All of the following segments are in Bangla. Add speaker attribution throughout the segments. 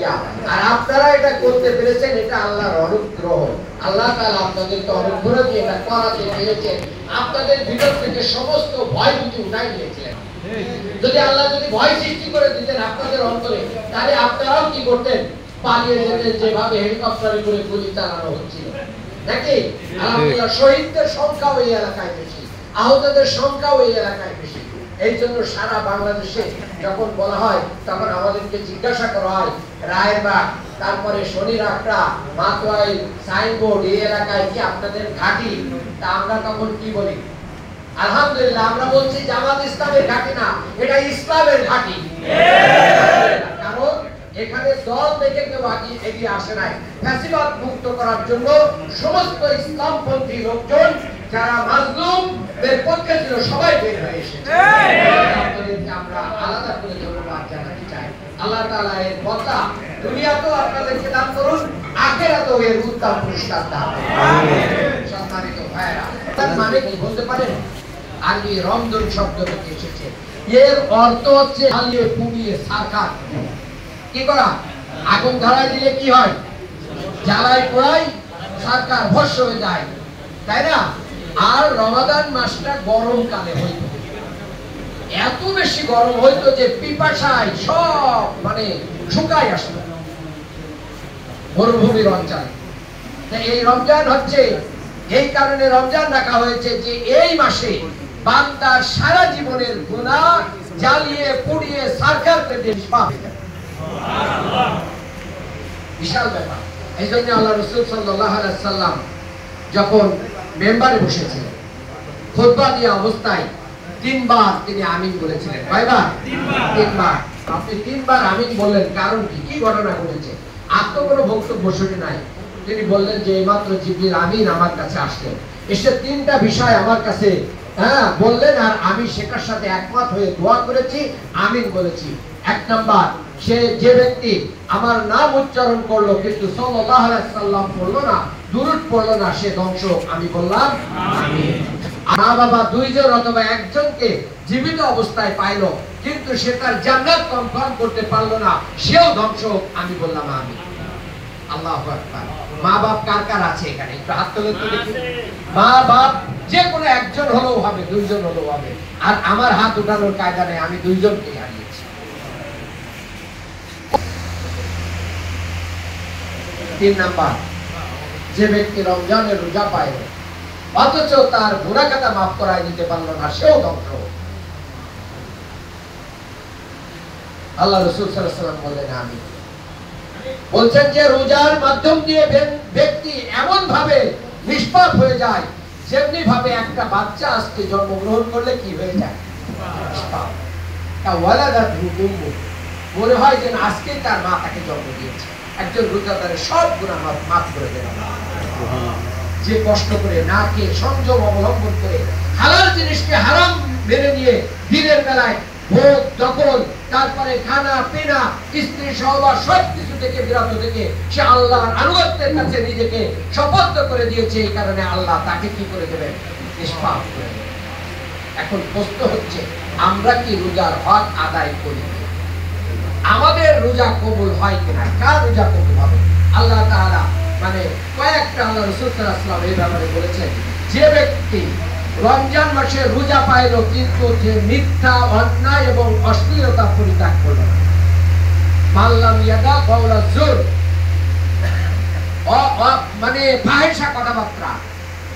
Speaker 1: শুকরিয়া। আর আপনারা এটা করতে পেরেছেন, এটা আল্লাহর অনুগ্রহ। আল্লাহ তাআলা আপনাদেরকে অনুগ্রহ দিয়ে এটা করাতে পেরেছেন। আপনাদের ভিতর থেকে সমস্ত ভয়ভীতি উঠাই দিয়েছিলেন। যদি আল্লাহ যদি ভয় সৃষ্টি করে দিতেন আপনাদের অন্তরে, তাহলে আপনারাও কি করতেন? পালিয়ে যেতেন, যেভাবে হেলিকপ্টারে করে গুলি চালানো হচ্ছিল নাকি। আলহামদুলিল্লাহ, শহীদদের সংখ্যাও এই এলাকায় বেশি, আহতদের সংখ্যাও এই এলাকায় বেশি। এই জন্য সারা বাংলাদেশে যখন বলা হয়, তখন আমাদেরকে জিজ্ঞাসা করা হয় রায়েরবাগ, তারপরে শনির আখড়া, মাতোয়াইল, সাইনবোর্ড, এই এলাকায় কি আপনাদের ঘাঁটি? তা আমরা তখন কি বলি? আলহামদুলিল্লাহ, আমরা বলছি জামাত ইসলামের ঘাঁটি না, এটা ইসলামের ঘাঁটি। কারণ এখানে দল দেখে কেউ এগিয়ে আসে নাই। ফ্যাসিবাদ মুক্ত করার জন্য সমস্ত ইসলামপন্থী লোকজন যারা মাজলুমদের পক্ষে ছিল, সবাই বের হয়ে এসেছে। আপনাদেরকে আমরা আলাদা করে ধন্যবাদ জানাতে চাই। আল্লাহ তাআলা এর বদলা দুনিয়াতেও আপনাদেরকে দান করুন, আখিরাতেও এর উত্তম পুরস্কার দান করুন। আমিন। সম্মানিত ভাইরা, তার মানে কি বলতে পারেন? আলী রমজান শব্দ থেকে এসেছে। এর অর্থ হচ্ছে জ্বালিয়ে পুড়িয়ে সারকার। কি করা? আগুন ধরায় দিলে কি হয়? জ্বালাই পোড়াই সারকার ভস্ম হয়ে যায়, তাই না? আর রমাদান মাসটা গরমকালে হইত, এত বেশি গরম হইতো যে পিপাসায় সব মানে শুকায় আসতো মরুভূমির অঞ্চলে। এই রমজান হচ্ছে, এই কারণে রমজান রাখা হয়েছে যে এই মাসে বান্দার সারা জীবনের গুনাহ জ্বালিয়ে পুড়িয়ে সারকার পেতে বিশাল ব্যাপার। এই জন্য আল্লাহ রাসূল সাল্লাল্লাহু আলাইহি সাল্লাম যখন মেম্বারে বসেছিলেন, খুতবা দেওয়া অবস্থায় 3 বার তিনি আমিন বলেছিলেন। কয়বার? 3 বার। আপনি 3 বার আমিন বললেন, কারণ কি? কি ঘটনা ঘটেছে? আর তো কোনো বক্তব্য শুনে নাই। তিনি বললেন যে এইমাত্র জিবরিল আমিন আমার কাছে আসলেন, এসে 3টা বিষয় আমার কাছে বললেন, আর আমি সেটার সাথে একমত হয়ে দোয়া করেছি, আমিন বলেছি। 1 নাম্বার, যে ব্যক্তি আমার নাম উচ্চারণ করলো কিন্তু সাল্লাল্লাহু আলাইহি সাল্লাম পড়লো না, দুরূদ পড়লো না, সে ধ্বংস। আমি বললাম আমিন। মা বাবা 2 জন অথবা 1 জনকে জীবিত অবস্থায় পাইলো কিন্তু সে তার জান্নাত কনফার্ম করতে পারলো না, সেও ধ্বংস। আমি বললাম আমিন। আল্লাহু আকবার। মা বাপ কার কার আছে এখানে? একটু হাত তুলে তো দেখি। মা বাপ যে কোনো 1 জন হলেও হবে, 2 জন হলেও হবে। আর আমার হাত উঠানোর কায়দা নেই, আমি 2 জনকে হারিয়েছি। 3 নাম্বার, যে ব্যক্তি রমজানের রোজা পায় অথচ তার গুনাহ খাতা মাফ করায় দিতে পারলো না, সেও ধ্বংস। আল্লাহ রাসূল সাল্লাল্লাহু আলাইহি ওয়াসাল্লাম বললেন আমিন। বলছেন যে রোজার মাধ্যম দিয়ে ব্যক্তি এমন ভাবে নিষ্পাপ হয়ে যায়, যেমনি ভাবে একটা বাচ্চা আজকে জন্মগ্রহণ করলে কি হয়ে যায়? নিষ্পাপ। তা ওয়ালাদাত উম্মু, মনে হয় যে আজকে তার মা তাকে জন্ম দিয়েছে। একজন রোজাদারের সব গুনাহ মাফ করে দেন। যে কষ্ট করে না খেয়ে সংযম অবলম্বন করে হালাল জিনিসকে হারাম মেনে নিয়ে দিনের বেলায় ভোগ দখল, তারপরে খানা পিনা, স্ত্রী সহবাস সবকিছু থেকে বিরত থেকে সে আল্লাহর আনুগত্যের কাছে নিজেকে শপথ করে দিয়েছে, এই কারণে আল্লাহ তাকে কি করে দেবেন? নিষ্পাপ করে দেবেন। এখন প্রশ্ন হচ্ছে, আমরা কি রোজার হক আদায় করি? আমাদের রোজা কবুল হয় কিনা? কার রোজা কবুল হবে? আল্লাহ তাআলা মানে কয়েকটা আল্লাহ রাসূল সাল্লাল্লাহু আলাইহি ওয়াসাল্লাম এই ব্যাপারে বলেছেন, যে ব্যক্তি রমজান মাসে রোজা পাইল কিন্তু যে মিথ্যা, অন্যায় এবং অশ্লীলতা পরিত্যাগ করল না, মাল্লাম ইয়াদা কাওলা যুর, মানে ফাহিশা কথাবার্তা,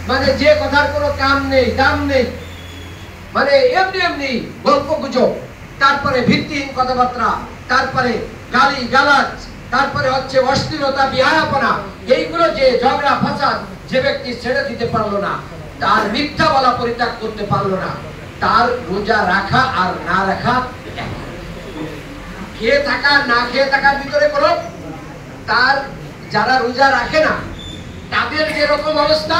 Speaker 1: মানে যে কথার কোনো কাম নেই, দাম নেই, মানে এমনি এমনি গল্প গুজব, তারপরে ভিত্তিহীন কথাবার্তা, তারপরে গালি গালাজ, তারপরে হচ্ছে অশ্লীলতা, বিহায়াপনা, এইগুলো যে ঝগড়া ফাসাদ যে ব্যক্তি ছেড়ে দিতে পারলো না, তার মিথ্যা বলা পরিত্যাগ করতে পারলো না, তার রোজা রাখা আর না রাখা এক। খেয়ে থাকা না খেয়ে থাকার ভিতরে কোনো, তার যারা রোজা রাখে না তাদের যেরকম অবস্থা,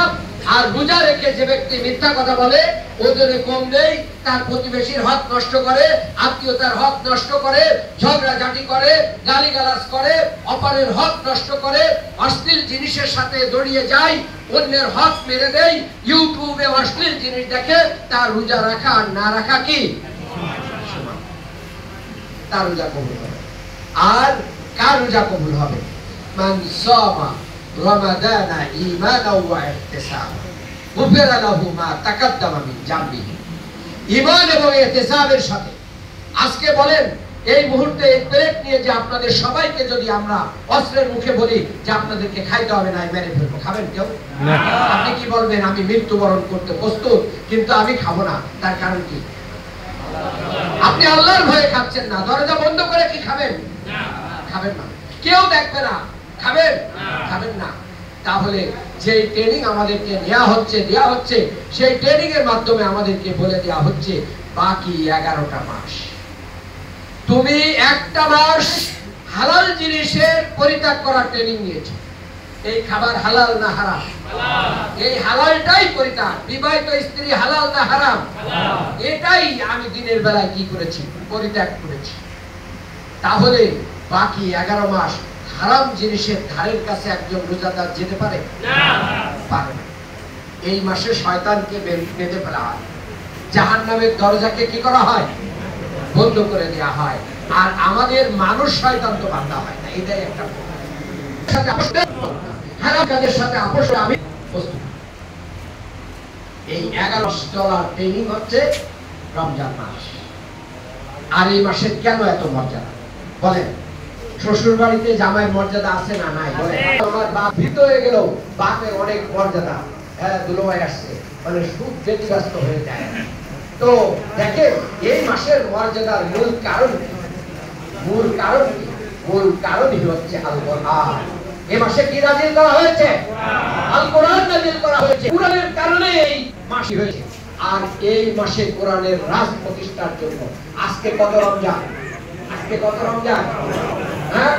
Speaker 1: আর রোজা রেখে যে ব্যক্তি মিথ্যা কথা বলে, ওজনে কম দেয়, তার প্রতিবেশীর হক নষ্ট করে, আত্মীয়তার হক নষ্ট করে, ঝগড়াঝাটি করে, গালিগালাজ করে, অপরের হক নষ্ট করে, অশ্লীল জিনিসের সাথে জড়িয়ে যায়, অন্যের হক মেরে দেয়, ইউটিউবে অশ্লীল জিনিস দেখে, তার রোজা রাখা আর না রাখা কি সমান? তার রোজা কবুল হবে। আর কার রোজা কবুল হবে? মান সামা রমাদানা ঈমানাও ওয়া ইহতিসাবা গুফিরা লাহু মা তাকাদ্দামা মিন জামবিহি। ঈমান এবং ইহতিসাবের সাথে আজকে বলেন এই মুহূর্তে এই প্লেট নিয়ে যে আপনাদের সবাইকে যদি আমরা অস্ত্রের মুখে বলি যে আপনাদেরকে খাইতে হবে না, মেরে ফেলবো, খাবেন কেউ? আপনি কি বলবেন? আমি মৃত্যুবরণ করতে প্রস্তুত, কিন্তু আমি খাবো না। তার কারণ কি? আপনি আল্লাহর ভয়ে খাচ্ছেন না। দরজা বন্ধ করে কি খাবেন? খাবেন না। কেউ দেখবে না, খাবেন? খাবেন না। তাহলে যে ট্রেনিং আমাদেরকে দেয়া হচ্ছে সেই ট্রেনিং এর মাধ্যমে আমাদেরকে বলে দেয়া হচ্ছে বাকি 11টা মাস তুমি একটা মাস হালাল জিনিসের পরিত্যাগ করার ট্রেনিং নিয়েছো। এই খাবার হালাল না হারাম? এই হালালটাই পরিত্যাগ। বিবাহিত স্ত্রী হালাল না হারাম? এটাই আমি দিনের বেলায় কি করেছি? পরিত্যাগ করেছি। তাহলে বাকি 11 মাস হারাম জিনিসের ধারের কাছে একজন রোজাদার যেতে পারে না? পারে না। এই মাসে শয়তানকে বেঁধে ফেলা হয়, জাহান্নামের দরজাকে কি করা হয়? বন্ধ করে দেওয়া হয়। আর আমাদের মানুষ শয়তান তো বাঁধা হয় না। এটাই একটা হারাম কাজের সাথে আপোষ। আমি এই $11 ট্রেনিং হচ্ছে রমজান মাস। আর এই মাসে কেন এত মর্যাদা বলেন? শ্বশুর বাড়িতে জামাইয়ের মর্যাদা আছে না নাই? বলেন। আমার বাপ ভীত হয়ে গেল, বাপের অনেক মর্যাদা। হ্যাঁ, দুলোভাই আসছে, মানে খুব ব্যতিব্যস্ত হয়ে যায়। তো দেখেন এই মাসের মর্যাদার মূল কারণ কি? মূল কারণই হচ্ছে আল কোরআন। এই মাসে কি নাযিল করা হয়েছে? আল কোরআন নাযিল করা হয়েছে। কোরআনের কারণে এই মাস হয়েছে। আর এই মাসে কোরআনের রাজ প্রতিষ্ঠার জন্য আজকে কত রমজান? হ্যাঁ,